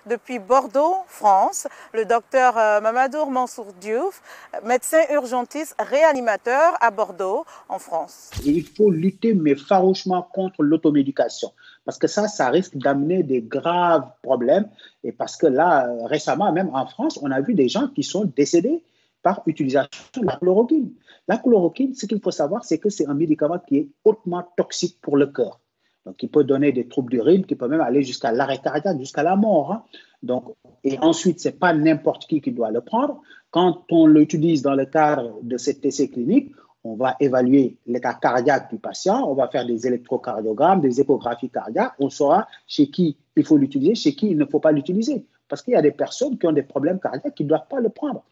depuis Bordeaux, France, le docteur Mamadou Mansour Diouf, médecin urgentiste réanimateur à Bordeaux, en France. Il faut lutter, mais farouchement, contre l'automédication. Parce que ça risque d'amener des graves problèmes. Et parce que là, récemment, même en France, on a vu des gens qui sont décédés par utilisation de la chloroquine. La chloroquine, ce qu'il faut savoir, c'est que c'est un médicament qui est hautement toxique pour le cœur. Donc, il peut donner des troubles du rythme, qui peut même aller jusqu'à l'arrêt cardiaque, jusqu'à la mort. Hein. Donc, et ensuite, ce n'est pas n'importe qui doit le prendre. Quand on l'utilise dans le cadre de cet essai clinique, on va évaluer l'état cardiaque du patient, on va faire des électrocardiogrammes, des échographies cardiaques, on saura chez qui il faut l'utiliser, chez qui il ne faut pas l'utiliser. Parce qu'il y a des personnes qui ont des problèmes cardiaques qui ne doivent pas le prendre.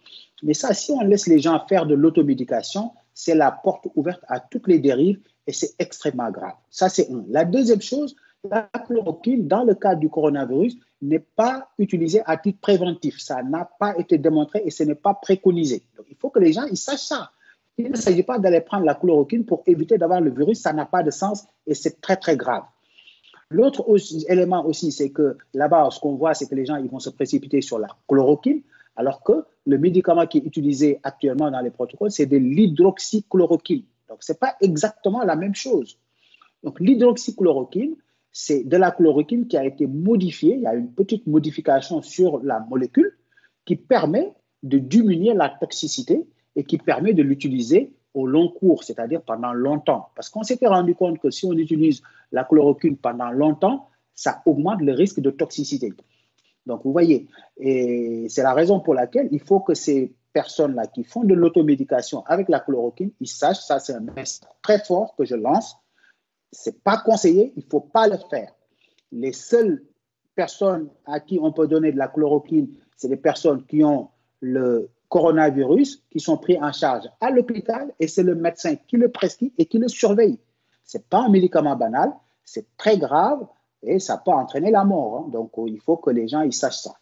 Mais ça, si on laisse les gens faire de l'automédication, c'est la porte ouverte à toutes les dérives et c'est extrêmement grave. Ça, c'est un. La deuxième chose, la chloroquine, dans le cas du coronavirus, n'est pas utilisée à titre préventif. Ça n'a pas été démontré et ce n'est pas préconisé. Donc, il faut que les gens ils sachent ça. Il ne s'agit pas d'aller prendre la chloroquine pour éviter d'avoir le virus. Ça n'a pas de sens et c'est très, très grave. L'autre élément aussi, c'est que là-bas, ce qu'on voit, c'est que les gens ils vont se précipiter sur la chloroquine, alors que le médicament qui est utilisé actuellement dans les protocoles, c'est de l'hydroxychloroquine. Donc, ce n'est pas exactement la même chose. Donc, l'hydroxychloroquine, c'est de la chloroquine qui a été modifiée. Il y a une petite modification sur la molécule qui permet de diminuer la toxicité et qui permet de l'utiliser au long cours, c'est-à-dire pendant longtemps. Parce qu'on s'était rendu compte que si on utilise la chloroquine pendant longtemps, ça augmente le risque de toxicité. Donc, vous voyez, et c'est la raison pour laquelle il faut que ces personnes-là qui font de l'automédication avec la chloroquine, ils sachent, ça c'est un message très fort que je lance, ce n'est pas conseillé, il ne faut pas le faire. Les seules personnes à qui on peut donner de la chloroquine, c'est les personnes qui ont le coronavirus, qui sont pris en charge à l'hôpital et c'est le médecin qui le prescrit et qui le surveille. Ce n'est pas un médicament banal, c'est très grave et ça peut entraîner la mort. Hein. Donc, il faut que les gens ils sachent ça.